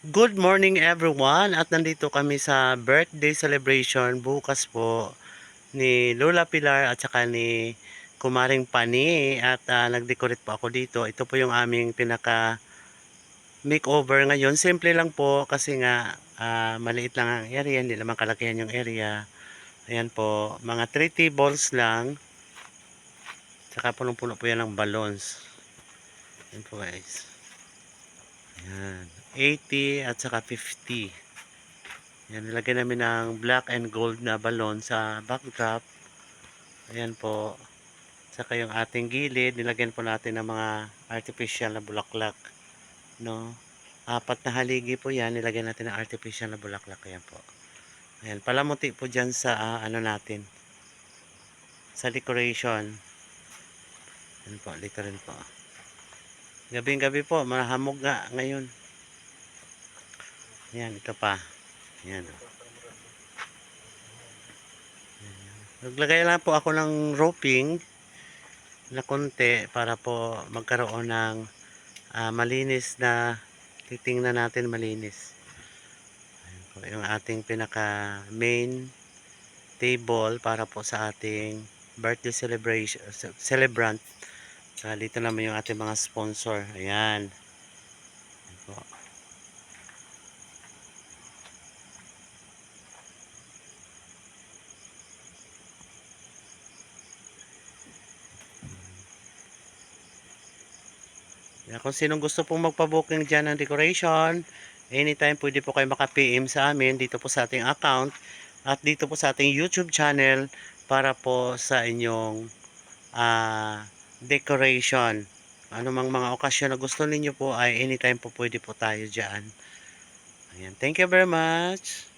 Good morning everyone at nandito kami sa birthday celebration bukas po ni Lola Pilar at saka ni Kumaring Pani at nag-decorate po ako dito. Ito po yung aming pinaka makeover ngayon. Simple lang po kasi nga maliit lang ang area, hindi naman kalakihan yung area. Ayan po, mga 3 tables lang. Saka punong-puno po yan ng balloons. Ayan po guys. Ayan, 80 at saka 50. Yan, nilagyan namin ng black and gold na balon sa backdrop. Ayan po. Saka yung ating gilid, nilagyan po natin ng mga artificial na bulaklak. No? 4 na haligi po yan, nilagyan natin ng artificial na bulaklak. Ayan po. Ayan, palamuti po dyan sa ano natin. Sa decoration. Ayan po, dito rin po. Gabing-gabi po, mahamog nga ngayon. Ayan, ito pa. Ayan. Naglagay lang po ako ng roping na konti para po magkaroon ng malinis na titingnan natin malinis. Ayan po, yung ating pinaka main table para po sa ating birthday celebration celebrant. Dito naman yung ating mga sponsor. Ayan. Ayan po. Kung sinong gusto pong magpa-booking dyan ng decoration, anytime pwede po kayo maka-PM sa amin dito po sa ating account at dito po sa ating YouTube channel para po sa inyong decoration. Ano mang mga okasyon na gusto ninyo po ay anytime po pwede po tayo dyan. Ayan. Thank you very much.